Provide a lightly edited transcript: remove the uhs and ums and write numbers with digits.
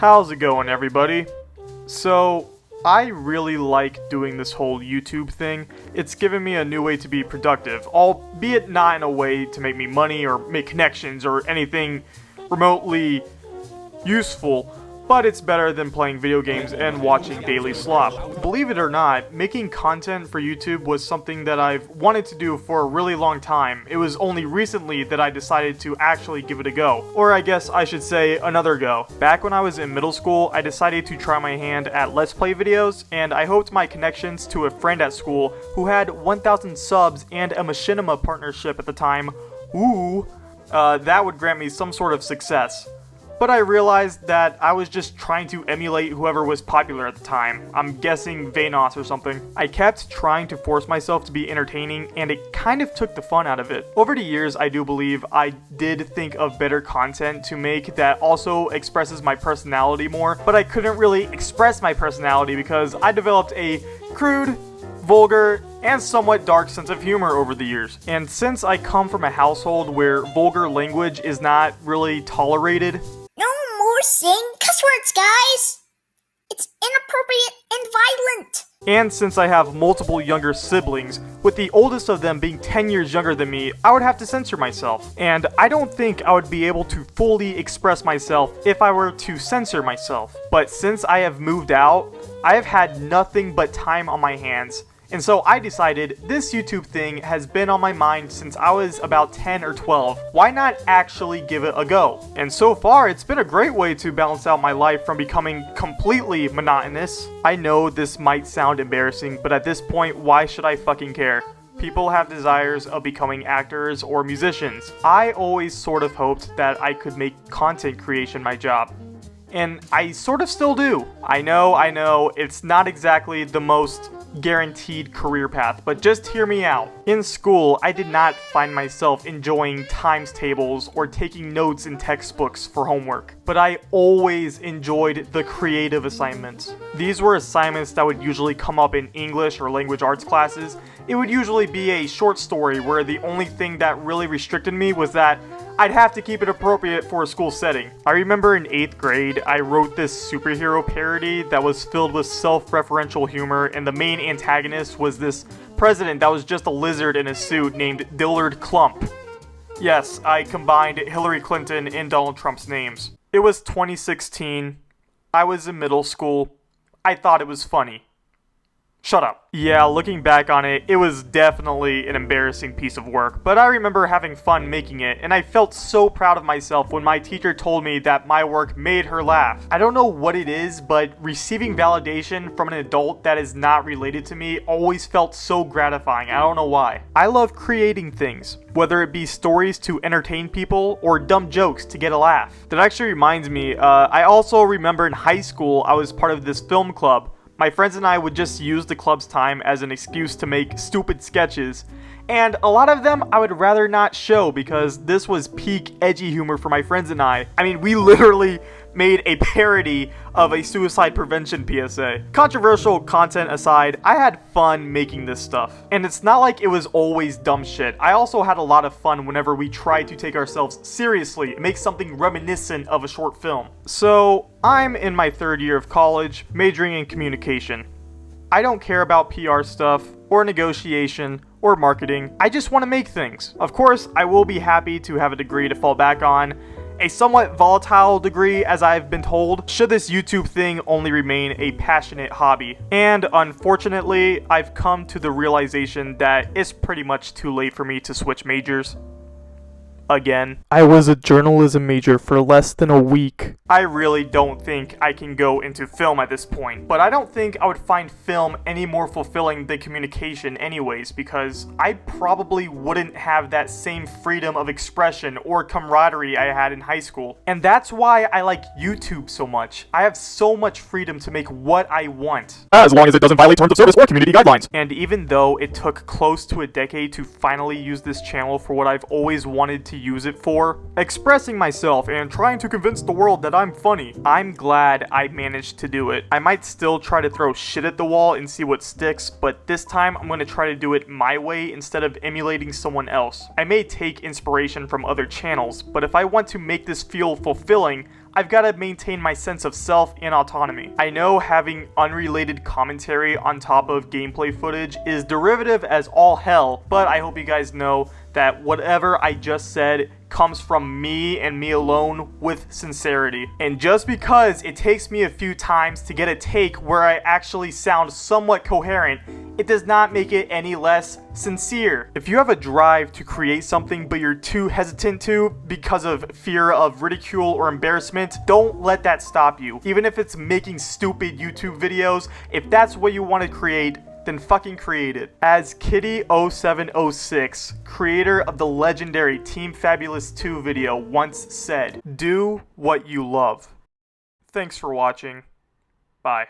How's it going, everybody? So, I really like doing this whole YouTube thing. It's given me a new way to be productive, albeit not in a way to make me money or make connections or anything remotely useful, but it's better than playing video games and watching daily slop. Believe it or not, making content for YouTube was something that I've wanted to do for a really long time. It was only recently that I decided to actually give it a go. Or I guess I should say another go. Back when I was in middle school, I decided to try my hand at Let's Play videos, and I hoped my connections to a friend at school who had 1,000 subs and a machinima partnership at the time, that would grant me some sort of success. But I realized that I was just trying to emulate whoever was popular at the time. I'm guessing Vaynos or something. I kept trying to force myself to be entertaining, and it kind of took the fun out of it. Over the years, I do believe I did think of better content to make that also expresses my personality more, but I couldn't really express my personality because I developed a crude, vulgar, and somewhat dark sense of humor over the years. And since I come from a household where vulgar language is not really tolerated, no more saying cuss words, guys! It's inappropriate and violent! And since I have multiple younger siblings, with the oldest of them being 10 years younger than me, I would have to censor myself. And I don't think I would be able to fully express myself if I were to censor myself. But since I have moved out, I have had nothing but time on my hands. And so I decided this YouTube thing has been on my mind since I was about 10 or 12. Why not actually give it a go? And so far, it's been a great way to balance out my life from becoming completely monotonous. I know this might sound embarrassing, but at this point, why should I fucking care? People have desires of becoming actors or musicians. I always sort of hoped that I could make content creation my job. And I sort of still do. I know, it's not exactly the most guaranteed career path, but just hear me out. In school, I did not find myself enjoying times tables or taking notes in textbooks for homework, but I always enjoyed the creative assignments. These were assignments that would usually come up in English or language arts classes. It would usually be a short story where the only thing that really restricted me was that I'd have to keep it appropriate for a school setting. I remember in 8th grade, I wrote this superhero parody that was filled with self-referential humor, and the main antagonist was this president that was just a lizard in a suit named Dillard Clump. Yes, I combined Hillary Clinton and Donald Trump's names. It was 2016. I was in middle school. I thought it was funny. Shut up. Yeah, looking back on it, it was definitely an embarrassing piece of work, but I remember having fun making it, and I felt so proud of myself when my teacher told me that my work made her laugh. I don't know what it is, but receiving validation from an adult that is not related to me always felt so gratifying. I don't know why. I love creating things, whether it be stories to entertain people or dumb jokes to get a laugh. That actually reminds me, I also remember in high school I was part of this film club. My friends and I would just use the club's time as an excuse to make stupid sketches, and a lot of them I would rather not show because this was peak edgy humor for my friends and I. I mean, we literally made a parody of a suicide prevention PSA. Controversial content aside, I had fun making this stuff. And it's not like it was always dumb shit. I also had a lot of fun whenever we tried to take ourselves seriously and make something reminiscent of a short film. So, I'm in my 3rd year of college, majoring in communication. I don't care about PR stuff, or negotiation, or marketing. I just want to make things. Of course, I will be happy to have a degree to fall back on, a somewhat volatile degree as I've been told, should this YouTube thing only remain a passionate hobby. And unfortunately, I've come to the realization that it's pretty much too late for me to switch majors. Again. I was a journalism major for less than a week. I really don't think I can go into film at this point, but I don't think I would find film any more fulfilling than communication anyways, because I probably wouldn't have that same freedom of expression or camaraderie I had in high school. And that's why I like YouTube so much. I have so much freedom to make what I want. As long as it doesn't violate terms of service or community guidelines. And even though it took close to a decade to finally use this channel for what I've always wanted to use it for. Expressing myself and trying to convince the world that I'm funny. I'm glad I managed to do it. I might still try to throw shit at the wall and see what sticks, but this time I'm going to try to do it my way instead of emulating someone else. I may take inspiration from other channels, but if I want to make this feel fulfilling, I've got to maintain my sense of self and autonomy. I know having unrelated commentary on top of gameplay footage is derivative as all hell, but I hope you guys know that whatever I just said comes from me and me alone with sincerity. And just because it takes me a few times to get a take where I actually sound somewhat coherent, it does not make it any less sincere. If you have a drive to create something but you're too hesitant to because of fear of ridicule or embarrassment, don't let that stop you. Even if it's making stupid YouTube videos, if that's what you want to create, then fucking create it. As Kitty0706, creator of the legendary Team Fabulous 2 video, once said, do what you love. Thanks for watching. Bye.